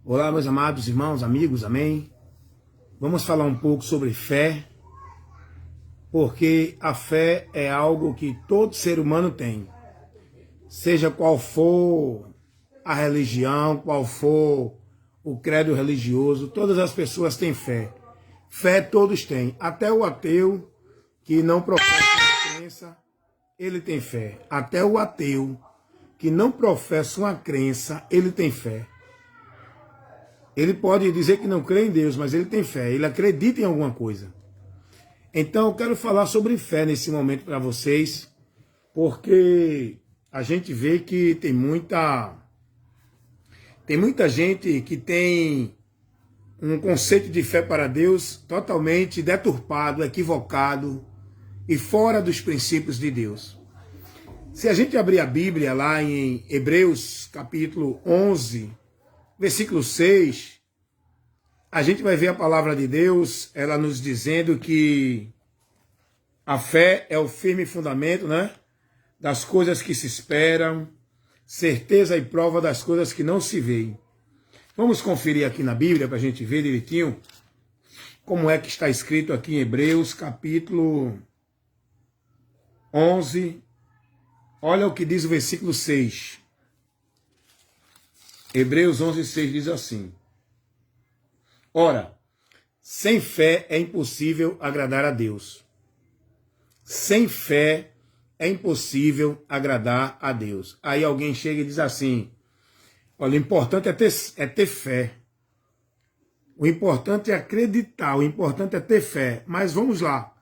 Olá, meus amados irmãos, amigos, amém? Vamos falar um pouco sobre fé, porque a fé é algo que todo ser humano tem. Seja qual for a religião, qual for o credo religioso, todas as pessoas têm fé. Fé todos têm, até o ateu que não professa uma crença, ele tem fé. Até o ateu que não professa uma crença, ele tem fé. Ele pode dizer que não crê em Deus, mas ele tem fé, ele acredita em alguma coisa. Então eu quero falar sobre fé nesse momento para vocês, porque a gente vê que tem muita gente que tem um conceito de fé para Deus totalmente deturpado, equivocado e fora dos princípios de Deus. Se a gente abrir a Bíblia lá em Hebreus capítulo 11, versículo 6, a gente vai ver a palavra de Deus, ela nos dizendo que a fé é o firme fundamento, né, das coisas que se esperam, certeza e prova das coisas que não se veem. Vamos conferir aqui na Bíblia para a gente ver direitinho como é que está escrito aqui em Hebreus capítulo 11. Olha o que diz o versículo 6. Hebreus 11, 6 diz assim: Ora, sem fé é impossível agradar a Deus. Sem fé é impossível agradar a Deus. Aí alguém chega e diz assim: olha, o importante é ter fé. O importante é acreditar, o importante é ter fé. Mas vamos lá.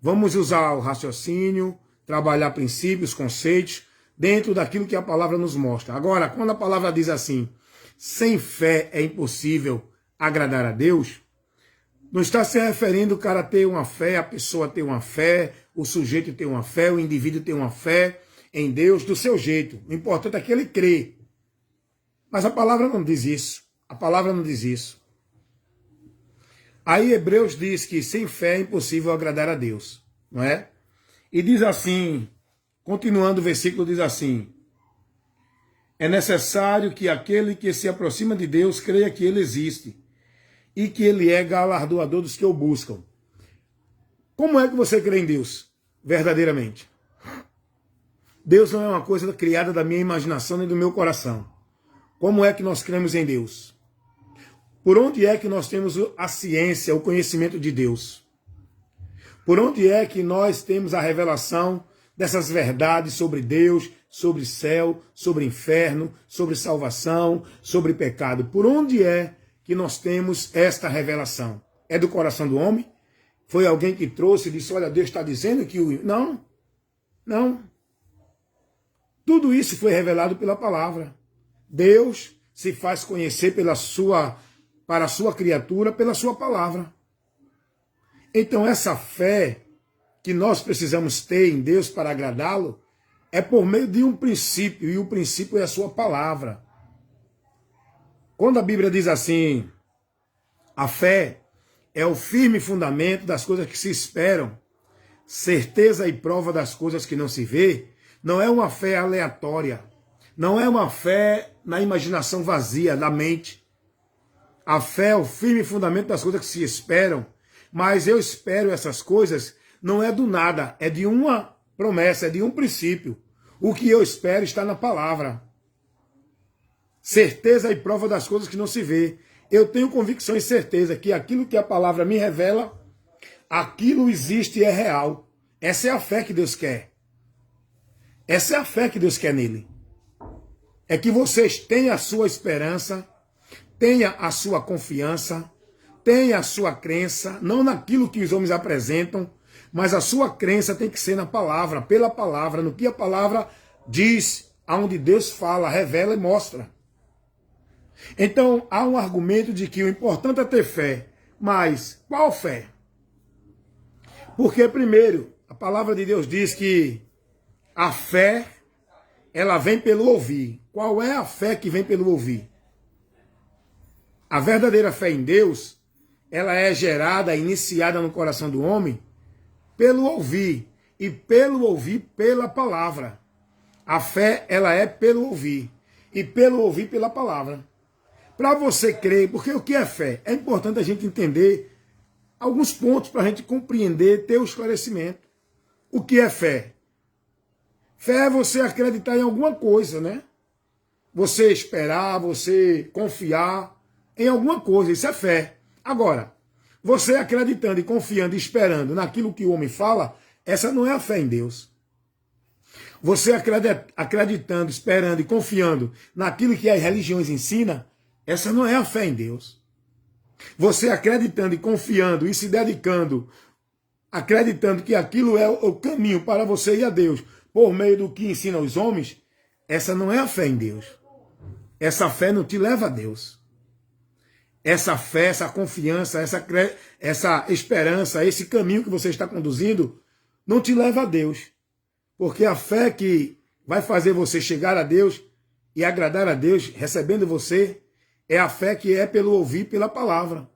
Vamos usar o raciocínio, trabalhar princípios, conceitos, dentro daquilo que a palavra nos mostra. Agora, quando a palavra diz assim, sem fé é impossível agradar a Deus, não está se referindo o cara ter uma fé, a pessoa ter uma fé, o sujeito ter uma fé, o indivíduo ter uma fé em Deus do seu jeito. O importante é que ele crê. Mas a palavra não diz isso. A palavra não diz isso. Aí Hebreus diz que sem fé é impossível agradar a Deus, não é? E diz assim, continuando o versículo, diz assim: é necessário que aquele que se aproxima de Deus creia que ele existe e que ele é galardoador dos que o buscam. Como é que você crê em Deus, verdadeiramente? Deus não é uma coisa criada da minha imaginação nem do meu coração. Como é que nós cremos em Deus? Por onde é que nós temos a ciência, o conhecimento de Deus? Por onde é que nós temos a revelação dessas verdades sobre Deus, sobre céu, sobre inferno, sobre salvação, sobre pecado? Por onde é que nós temos esta revelação? É do coração do homem? Foi alguém que trouxe e disse, olha, Deus está dizendo que o... Não, não. Tudo isso foi revelado pela palavra. Deus se faz conhecer para a sua criatura, pela sua palavra. Então essa fé que nós precisamos ter em Deus para agradá-lo é por meio de um princípio, e o princípio é a sua palavra. Quando a Bíblia diz assim, a fé é o firme fundamento das coisas que se esperam, certeza e prova das coisas que não se vê, não é uma fé aleatória, não é uma fé na imaginação vazia, da mente. A fé é o firme fundamento das coisas que se esperam, mas eu espero essas coisas não é do nada, é de uma promessa, é de um princípio. O que eu espero está na palavra. Certeza e prova das coisas que não se vê. Eu tenho convicção e certeza que aquilo que a palavra me revela, aquilo existe e é real. Essa é a fé que Deus quer. Essa é a fé que Deus quer nele. É que vocês tenham a sua esperança, tenha a sua confiança, tenha a sua crença, não naquilo que os homens apresentam, mas a sua crença tem que ser na palavra, pela palavra, no que a palavra diz, aonde Deus fala, revela e mostra. Então, há um argumento de que o importante é ter fé, mas qual fé? Porque, primeiro, a palavra de Deus diz que a fé, ela vem pelo ouvir. Qual é a fé que vem pelo ouvir? A verdadeira fé em Deus, ela é gerada, iniciada no coração do homem pelo ouvir. E pelo ouvir, pela palavra. A fé, ela é pelo ouvir. E pelo ouvir, pela palavra. Para você crer, porque o que é fé? É importante a gente entender alguns pontos para a gente compreender, ter o esclarecimento. O que é fé? Fé é você acreditar em alguma coisa, né? Você esperar, você confiar em alguma coisa, isso é fé. Agora, você acreditando e confiando e esperando naquilo que o homem fala, essa não é a fé em Deus. Você acreditando, esperando e confiando naquilo que as religiões ensinam, essa não é a fé em Deus. Você acreditando e confiando e se dedicando, acreditando que aquilo é o caminho para você ir a Deus, por meio do que ensina os homens, essa não é a fé em Deus. Essa fé não te leva a Deus. Essa fé, essa confiança, essa esperança, esse caminho que você está conduzindo, não te leva a Deus. Porque a fé que vai fazer você chegar a Deus e agradar a Deus, recebendo você, é a fé que é pelo ouvir, pela palavra.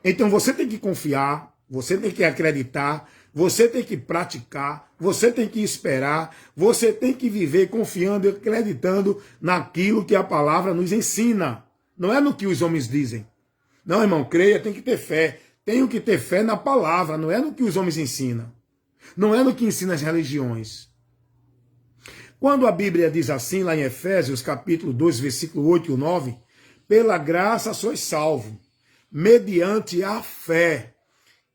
Então você tem que confiar, você tem que acreditar, você tem que praticar, você tem que esperar, você tem que viver confiando e acreditando naquilo que a palavra nos ensina. Não é no que os homens dizem. Não, irmão, creia, tem que ter fé. Tenho que ter fé na palavra, não é no que os homens ensinam. Não é no que ensina as religiões. Quando a Bíblia diz assim, lá em Efésios, capítulo 2, versículo 8 e 9, pela graça sois salvos, mediante a fé.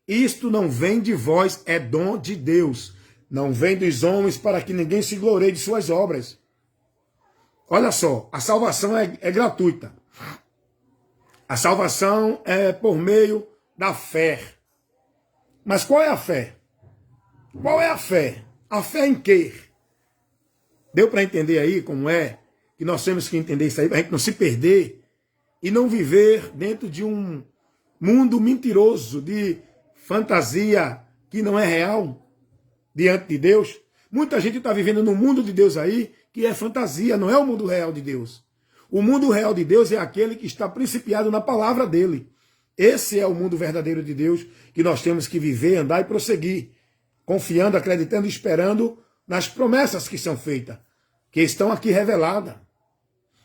Isto não vem de vós, é dom de Deus. Não vem dos homens para que ninguém se glorie de suas obras. Olha só, a salvação é gratuita. A salvação é por meio da fé. Mas qual é a fé? Qual é a fé? A fé em quê? Deu para entender aí como é? Que nós temos que entender isso aí, para a gente não se perder e não viver dentro de um mundo mentiroso, de fantasia que não é real diante de Deus. Muita gente está vivendo no mundo de Deus aí, que é fantasia, não é o mundo real de Deus. O mundo real de Deus é aquele que está principiado na palavra dele. Esse é o mundo verdadeiro de Deus que nós temos que viver, andar e prosseguir, confiando, acreditando e esperando nas promessas que são feitas, que estão aqui reveladas.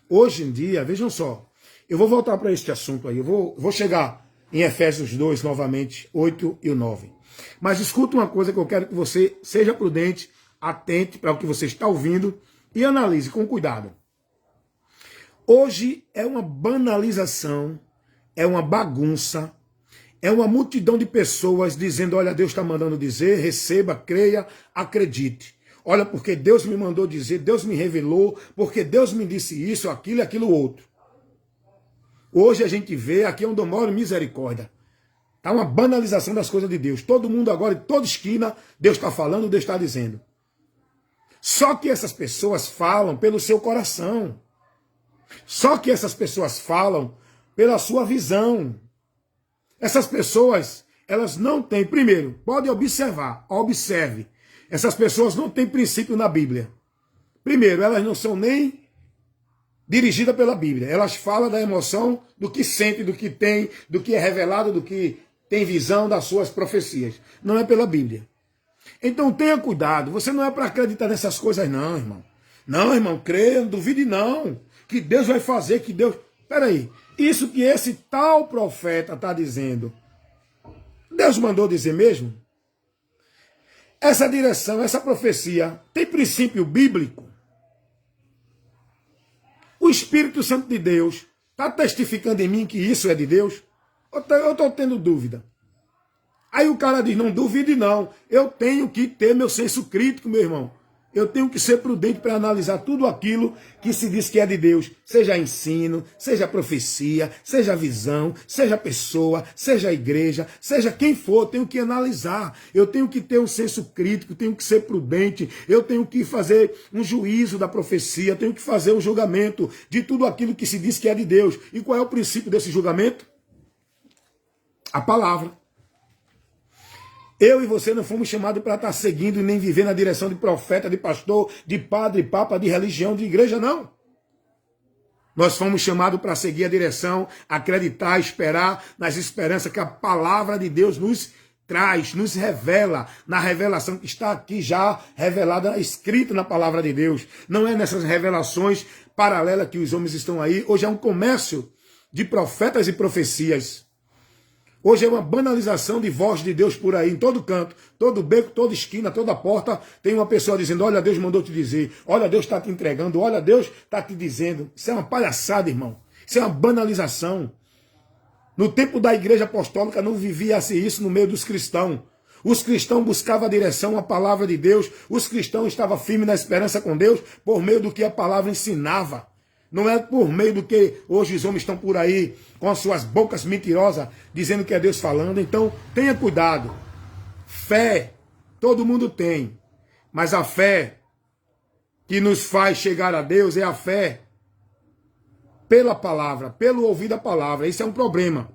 Hoje em dia, vejam só, eu vou voltar para este assunto aí, eu vou chegar em Efésios 2 novamente, 8 e 9. Mas escuta uma coisa que eu quero que você seja prudente, atente para o que você está ouvindo e analise com cuidado. Hoje é uma banalização, é uma bagunça, é uma multidão de pessoas dizendo, olha, Deus está mandando dizer, receba, creia, acredite. Olha, porque Deus me mandou dizer, Deus me revelou, porque Deus me disse isso, aquilo e aquilo outro. Hoje a gente vê, aqui onde eu moro, misericórdia. Está uma banalização das coisas de Deus. Todo mundo agora, em toda esquina, Deus está falando, Deus está dizendo. Só que essas pessoas falam pelo seu coração. Só que essas pessoas falam pela sua visão. Essas pessoas, elas não têm, primeiro, pode observar, observe. Essas pessoas não têm princípio na Bíblia. Primeiro, elas não são nem dirigidas pela Bíblia. Elas falam da emoção, do que sente, do que tem, do que é revelado, do que tem visão das suas profecias. Não é pela Bíblia. Então tenha cuidado. Você não é para acreditar nessas coisas não, irmão. Não, irmão, creia, não duvide não. Que Deus vai fazer, que Deus... Peraí, isso que esse tal profeta está dizendo, Deus mandou dizer mesmo? Essa direção, essa profecia, tem princípio bíblico? O Espírito Santo de Deus está testificando em mim que isso é de Deus? Eu estou tendo dúvida. Aí o cara diz, não duvide não, eu tenho que ter meu senso crítico, meu irmão. Eu tenho que ser prudente para analisar tudo aquilo que se diz que é de Deus. Seja ensino, seja profecia, seja visão, seja pessoa, seja igreja, seja quem for, eu tenho que analisar. Eu tenho que ter um senso crítico, tenho que ser prudente, eu tenho que fazer um juízo da profecia, tenho que fazer um julgamento de tudo aquilo que se diz que é de Deus. E qual é o princípio desse julgamento? A palavra. Eu e você não fomos chamados para estar seguindo e nem viver na direção de profeta, de pastor, de padre, papa, de religião, de igreja, não. Nós fomos chamados para seguir a direção, acreditar, esperar nas esperanças que a palavra de Deus nos traz, nos revela, na revelação que está aqui já revelada, escrita na palavra de Deus. Não é nessas revelações paralelas que os homens estão aí. Hoje é um comércio de profetas e profecias. Hoje é uma banalização de voz de Deus por aí, em todo canto, todo beco, toda esquina, toda porta, tem uma pessoa dizendo, olha, Deus mandou te dizer, olha, Deus está te entregando, olha, Deus está te dizendo. Isso é uma palhaçada, irmão. Isso é uma banalização. No tempo da igreja apostólica não vivia-se isso no meio dos cristãos. Os cristãos buscavam a direção, a palavra de Deus. Os cristãos estavam firmes na esperança com Deus por meio do que a palavra ensinava. Não é por meio do que hoje os homens estão por aí com as suas bocas mentirosas dizendo que é Deus falando. Então tenha cuidado. Fé todo mundo tem. Mas a fé que nos faz chegar a Deus é a fé pela palavra, pelo ouvir da palavra. Isso é um problema.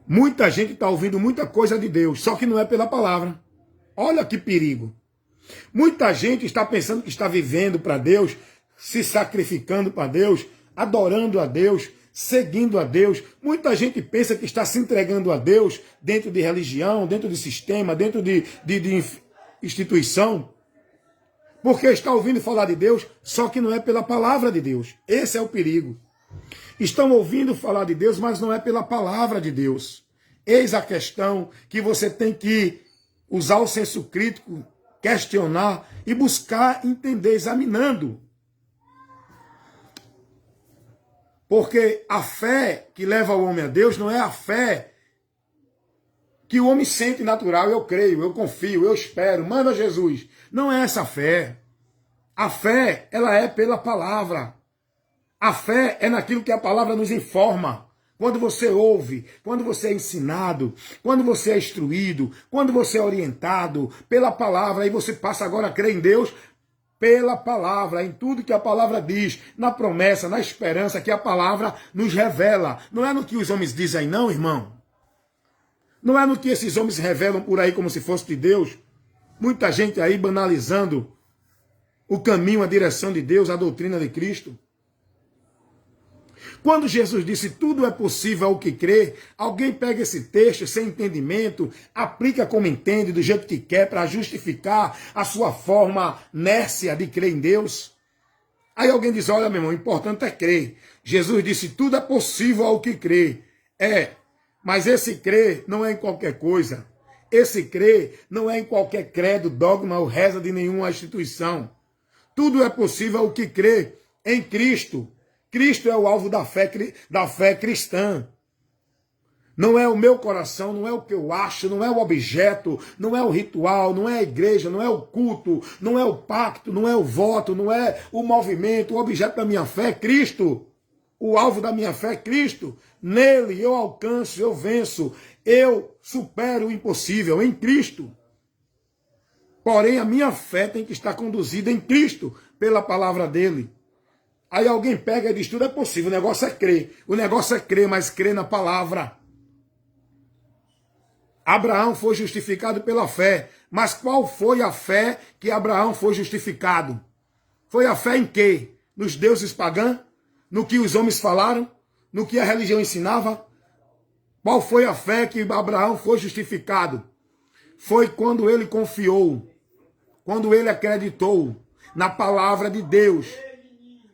Muita gente está ouvindo muita coisa de Deus, só que não é pela palavra. Olha que perigo. Muita gente está pensando que está vivendo para Deus, se sacrificando para Deus, adorando a Deus, seguindo a Deus. Muita gente pensa que está se entregando a Deus dentro de religião, dentro de sistema, dentro de instituição, porque está ouvindo falar de Deus, só que não é pela palavra de Deus. Esse é o perigo. Estão ouvindo falar de Deus, mas não é pela palavra de Deus. Eis a questão que você tem que usar o senso crítico, questionar e buscar entender, examinando. Porque a fé que leva o homem a Deus não é a fé que o homem sente natural. Eu creio, eu confio, eu espero, manda Jesus. Não é essa fé. A fé, ela é pela palavra. A fé é naquilo que a palavra nos informa. Quando você ouve, quando você é ensinado, quando você é instruído, quando você é orientado pela palavra, aí você passa agora a crer em Deus pela palavra, em tudo que a palavra diz, na promessa, na esperança que a palavra nos revela. Não é no que os homens dizem não, irmão. Não é no que esses homens revelam por aí como se fosse de Deus. Muita gente aí banalizando o caminho, a direção de Deus, a doutrina de Cristo. Quando Jesus disse tudo é possível ao que crê, alguém pega esse texto sem entendimento, aplica como entende, do jeito que quer, para justificar a sua forma nércia de crer em Deus. Aí alguém diz, olha meu irmão, o importante é crer. Jesus disse tudo é possível ao que crê. Mas esse crer não é em qualquer coisa. Esse crer não é em qualquer credo, dogma ou reza de nenhuma instituição. Tudo é possível ao que crê em Cristo. Cristo é o alvo da fé cristã. Não é o meu coração, não é o que eu acho, não é o objeto, não é o ritual, não é a igreja, não é o culto, não é o pacto, não é o voto, não é o movimento. O objeto da minha fé é Cristo. O alvo da minha fé é Cristo. Nele eu alcanço, eu venço, eu supero o impossível em Cristo. Porém, a minha fé tem que estar conduzida em Cristo, pela palavra dele. Aí alguém pega e diz, tudo é possível, o negócio é crer. O negócio é crer, mas crer na palavra. Abraão foi justificado pela fé. Mas qual foi a fé que Abraão foi justificado? Foi a fé em quê? Nos deuses pagãos? No que os homens falaram? No que a religião ensinava? Qual foi a fé que Abraão foi justificado? Foi quando ele confiou, quando ele acreditou na palavra de Deus.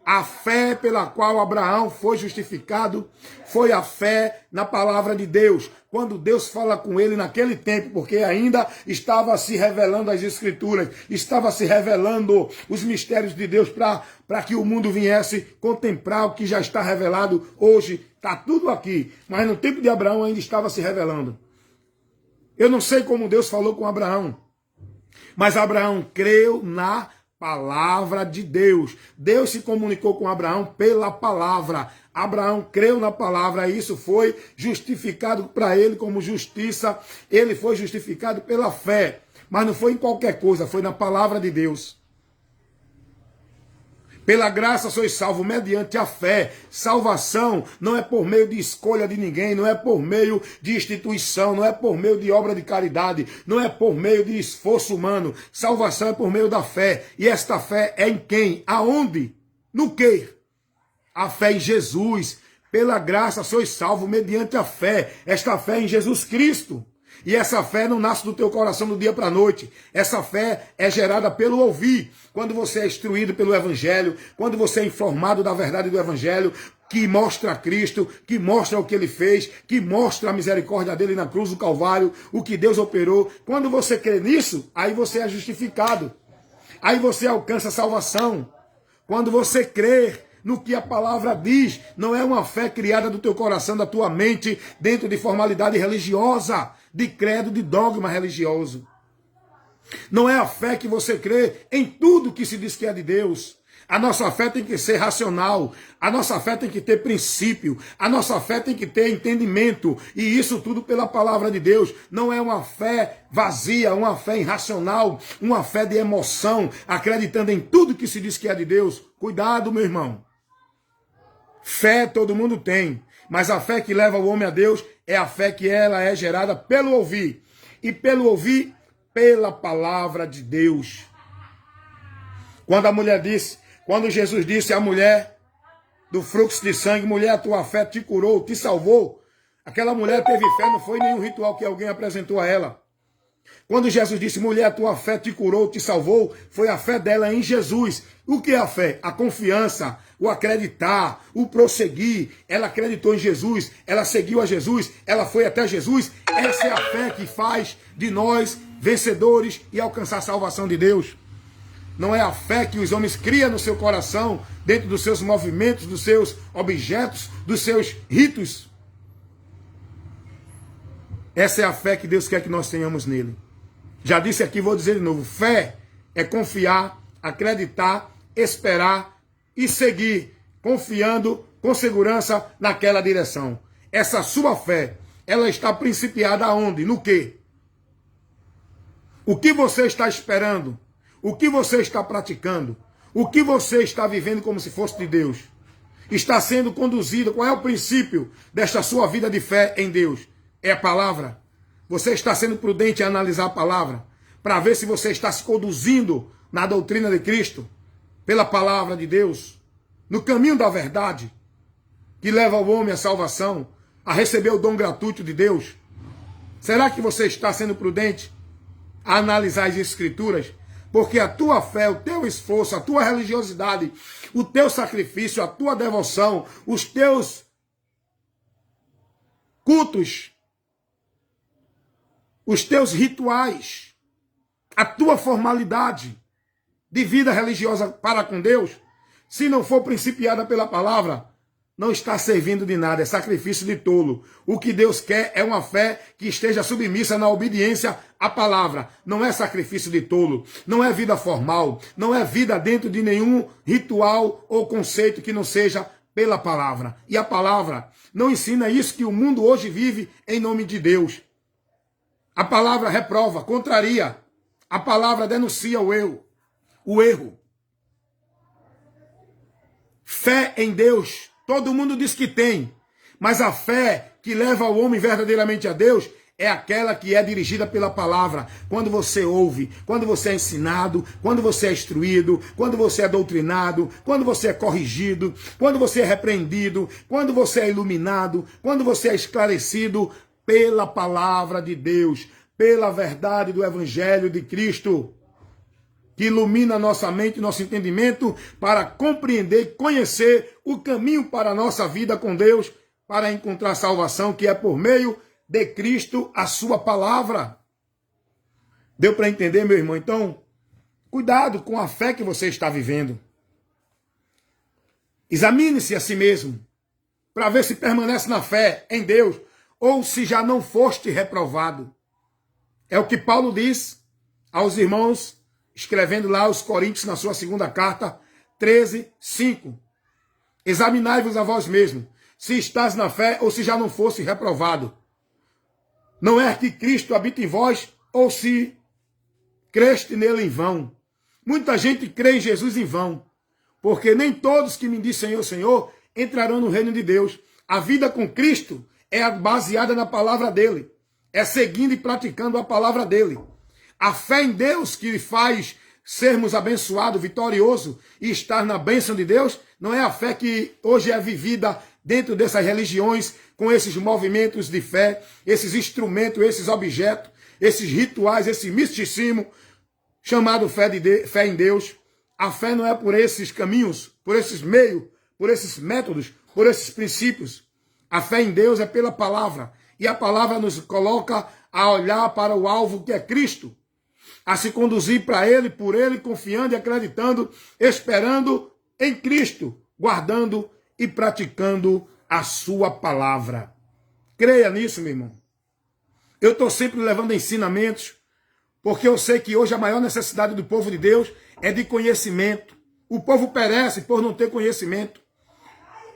A fé pela qual Abraão foi justificado foi a fé na palavra de Deus. Quando Deus fala com ele naquele tempo, porque ainda estava se revelando as Escrituras, estava se revelando os mistérios de Deus para que o mundo viesse contemplar o que já está revelado hoje. Está tudo aqui, mas no tempo de Abraão ainda estava se revelando. Eu não sei como Deus falou com Abraão, mas Abraão creu na palavra de Deus. Deus se comunicou com Abraão pela palavra. Abraão creu na palavra e isso foi justificado para ele como justiça. Ele foi justificado pela fé. Mas não foi em qualquer coisa, foi na palavra de Deus. Pela graça sois salvos mediante a fé. Salvação não é por meio de escolha de ninguém, não é por meio de instituição, não é por meio de obra de caridade, não é por meio de esforço humano. Salvação é por meio da fé. E esta fé é em quem? Aonde? No quê? A fé em Jesus. Pela graça sois salvos mediante a fé. Esta fé em Jesus Cristo. E essa fé não nasce do teu coração do dia para a noite. Essa fé é gerada pelo ouvir. Quando você é instruído pelo Evangelho, quando você é informado da verdade do Evangelho, que mostra Cristo, que mostra o que Ele fez, que mostra a misericórdia dele na cruz do Calvário, o que Deus operou. Quando você crê nisso, aí você é justificado. Aí você alcança a salvação. Quando você crê no que a palavra diz, não é uma fé criada do teu coração, da tua mente, dentro de formalidade religiosa, de credo, de dogma religioso. Não é a fé que você crê em tudo que se diz que é de Deus. A nossa fé tem que ser racional, a nossa fé tem que ter princípio, a nossa fé tem que ter entendimento, e isso tudo pela palavra de Deus. Não é uma fé vazia, uma fé irracional, uma fé de emoção, acreditando em tudo que se diz que é de Deus. Cuidado, meu irmão. Fé todo mundo tem, mas a fé que leva o homem a Deus é a fé que ela é gerada pelo ouvir. E pelo ouvir, pela palavra de Deus. Quando Jesus disse à mulher do fluxo de sangue, mulher, a tua fé te curou, te salvou. Aquela mulher teve fé, não foi nenhum ritual que alguém apresentou a ela. Quando Jesus disse, mulher, a tua fé te curou, te salvou, foi a fé dela em Jesus. O que é a fé? A confiança, o acreditar, o prosseguir. Ela acreditou em Jesus, ela seguiu a Jesus, ela foi até Jesus. Essa é a fé que faz de nós vencedores e alcançar a salvação de Deus. Não é a fé que os homens criam no seu coração, dentro dos seus movimentos, dos seus objetos, dos seus ritos. Essa é a fé que Deus quer que nós tenhamos nele. Já disse aqui, vou dizer de novo. Fé é confiar, acreditar, esperar e seguir, confiando com segurança naquela direção. Essa sua fé, ela está principiada aonde? No quê? O que você está esperando? O que você está praticando? O que você está vivendo como se fosse de Deus? Está sendo conduzido? Qual é o princípio desta sua vida de fé em Deus? É a palavra. Você está sendo prudente em analisar a palavra para ver se você está se conduzindo na doutrina de Cristo, pela palavra de Deus, no caminho da verdade, que leva o homem à salvação, a receber o dom gratuito de Deus. Será que você está sendo prudente a analisar as Escrituras? Porque a tua fé, o teu esforço, a tua religiosidade, o teu sacrifício, a tua devoção, os teus cultos, os teus rituais, a tua formalidade de vida religiosa para com Deus, se não for principiada pela palavra, não está servindo de nada, é sacrifício de tolo. O que Deus quer é uma fé que esteja submissa na obediência à palavra. Não é sacrifício de tolo, não é vida formal, não é vida dentro de nenhum ritual ou conceito que não seja pela palavra. E a palavra não ensina isso que o mundo hoje vive em nome de Deus. A palavra reprova, contraria. A palavra denuncia o erro. Fé em Deus, todo mundo diz que tem, mas a fé que leva o homem verdadeiramente a Deus é aquela que é dirigida pela palavra. Quando você ouve, quando você é ensinado, quando você é instruído, quando você é doutrinado, quando você é corrigido, quando você é repreendido, quando você é iluminado, quando você é esclarecido pela palavra de Deus, pela verdade do Evangelho de Cristo, que ilumina nossa mente e nosso entendimento para compreender e conhecer o caminho para a nossa vida com Deus, para encontrar salvação, que é por meio de Cristo, a sua palavra. Deu para entender, meu irmão? Então, cuidado com a fé que você está vivendo. Examine-se a si mesmo, para ver se permanece na fé em Deus, ou se já não foste reprovado. É o que Paulo diz aos irmãos, escrevendo lá aos Coríntios, na sua segunda carta, 13:5. Examinai-vos a vós mesmos, se estás na fé ou se já não fosse reprovado. Não é que Cristo habita em vós, ou se creste nele em vão. Muita gente crê em Jesus em vão, porque nem todos que me dizem Senhor, Senhor, entrarão no reino de Deus. A vida com Cristo é baseada na palavra dele, é seguindo e praticando a palavra dele. A fé em Deus que faz sermos abençoados, vitoriosos e estar na bênção de Deus, não é a fé que hoje é vivida dentro dessas religiões, com esses movimentos de fé, esses instrumentos, esses objetos, esses rituais, esse misticismo chamado fé em Deus. A fé não é por esses caminhos, por esses meios, por esses métodos, por esses princípios. A fé em Deus é pela palavra. E a palavra nos coloca a olhar para o alvo que é Cristo, a se conduzir para Ele, por Ele, confiando e acreditando, esperando em Cristo, guardando e praticando a sua palavra. Creia nisso, meu irmão. Eu estou sempre levando ensinamentos, porque eu sei que hoje a maior necessidade do povo de Deus é de conhecimento. O povo perece por não ter conhecimento.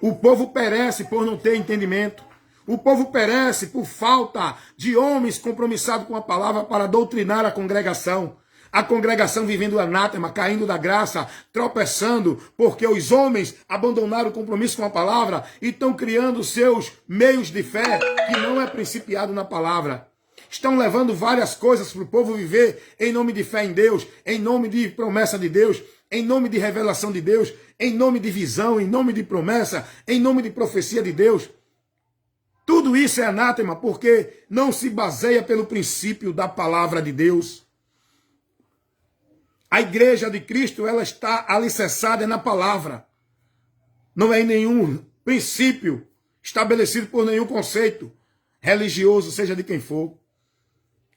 O povo perece por não ter entendimento. O povo perece por falta de homens compromissados com a palavra para doutrinar a congregação. A congregação vivendo anátema, caindo da graça, tropeçando, porque os homens abandonaram o compromisso com a palavra e estão criando seus meios de fé que não é principiado na palavra. Estão levando várias coisas para o povo viver em nome de fé em Deus, em nome de promessa de Deus, em nome de revelação de Deus, em nome de visão, em nome de promessa, em nome de profecia de Deus. Tudo isso é anátema porque não se baseia pelo princípio da palavra de Deus. A igreja de Cristo, ela está alicerçada na palavra. Não é em nenhum princípio estabelecido por nenhum conceito religioso, seja de quem for.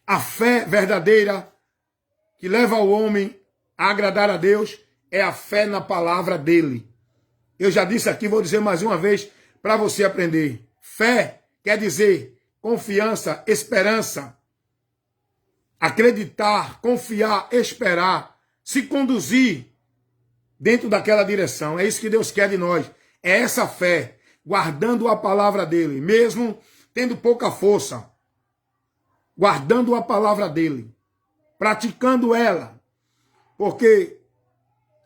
A fé verdadeira que leva o homem a agradar a Deus é a fé na palavra dele. Eu já disse aqui, vou dizer mais uma vez para você aprender. Fé quer dizer confiança, esperança, acreditar, confiar, esperar, se conduzir dentro daquela direção. É isso que Deus quer de nós. É essa fé, guardando a palavra dele, mesmo tendo pouca força, guardando a palavra dele, praticando ela. Porque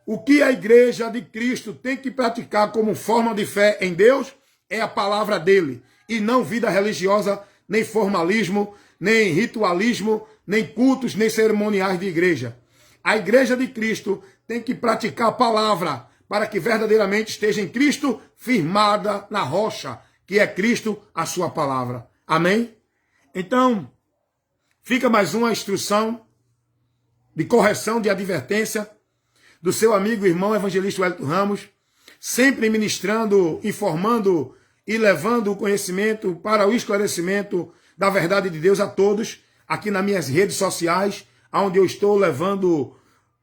o que a igreja de Cristo tem que praticar como forma de fé em Deus é a palavra dele, e não vida religiosa, nem formalismo, nem ritualismo, nem cultos, nem cerimoniais de igreja. A igreja de Cristo tem que praticar a palavra para que verdadeiramente esteja em Cristo firmada na rocha, que é Cristo, a sua palavra. Amém? Então, fica mais uma instrução de correção, de advertência do seu amigo e irmão evangelista Wellington Ramos, sempre ministrando, informando e levando o conhecimento para o esclarecimento da verdade de Deus a todos, aqui nas minhas redes sociais, onde eu estou levando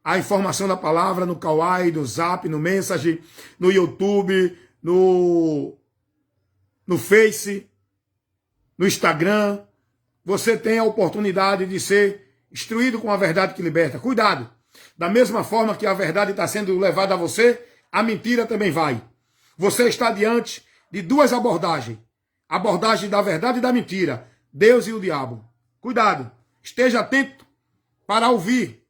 a informação da palavra no Kawaii, no Zap, no Message, no YouTube, no Face, no Instagram. Você tem a oportunidade de ser instruído com a verdade que liberta. Cuidado! Da mesma forma que a verdade está sendo levada a você, a mentira também vai. Você está diante de duas abordagens. A abordagem da verdade e da mentira. Deus e o diabo. Cuidado! Esteja atento para ouvir.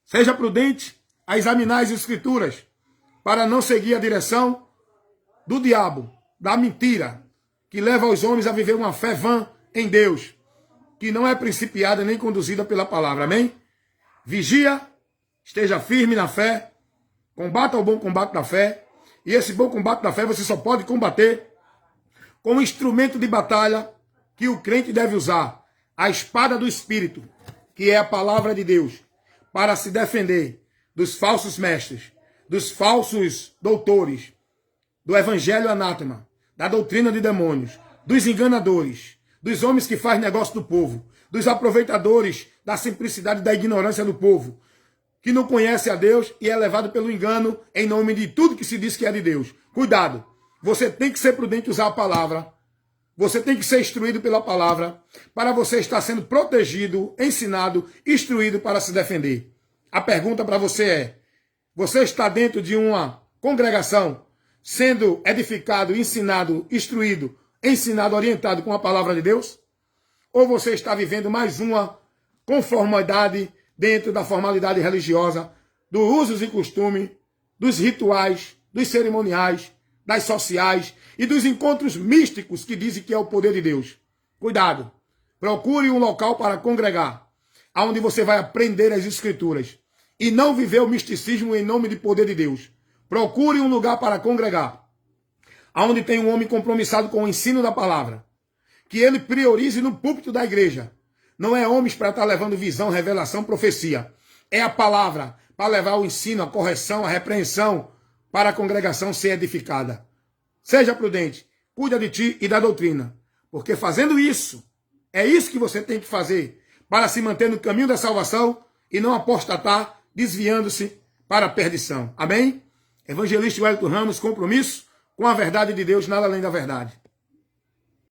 Seja prudente a examinar as escrituras para não seguir a direção do diabo, da mentira, que leva os homens a viver uma fé vã em Deus, que não é principiada nem conduzida pela palavra. Amém? Vigia, esteja firme na fé, combata o bom combate da fé, e esse bom combate da fé você só pode combater com o instrumento de batalha que o crente deve usar, a espada do Espírito, que é a palavra de Deus, para se defender dos falsos mestres, dos falsos doutores, do evangelho anátema, da doutrina de demônios, dos enganadores, dos homens que fazem negócio do povo, dos aproveitadores da simplicidade e da ignorância do povo, que não conhece a Deus e é levado pelo engano em nome de tudo que se diz que é de Deus. Cuidado, você tem que ser prudente usar a palavra, você tem que ser instruído pela palavra, para você estar sendo protegido, ensinado, instruído para se defender. A pergunta para você é, você está dentro de uma congregação, sendo edificado, ensinado, instruído, ensinado, orientado com a palavra de Deus? Ou você está vivendo mais uma conformidade dentro da formalidade religiosa, dos usos e costumes, dos rituais, dos cerimoniais, das sociais e dos encontros místicos que dizem que é o poder de Deus? Cuidado, procure um local para congregar, onde você vai aprender as escrituras e não viver o misticismo em nome de poder de Deus. Procure um lugar para congregar, aonde tem um homem compromissado com o ensino da palavra, que ele priorize no púlpito da igreja. Não é homens para estar levando visão, revelação, profecia. É a palavra para levar o ensino, a correção, a repreensão para a congregação ser edificada. Seja prudente, cuida de ti e da doutrina, porque fazendo isso, é isso que você tem que fazer para se manter no caminho da salvação e não apostatar, desviando-se para a perdição. Amém? Evangelista Wellington Ramos, compromisso com a verdade de Deus, nada além da verdade.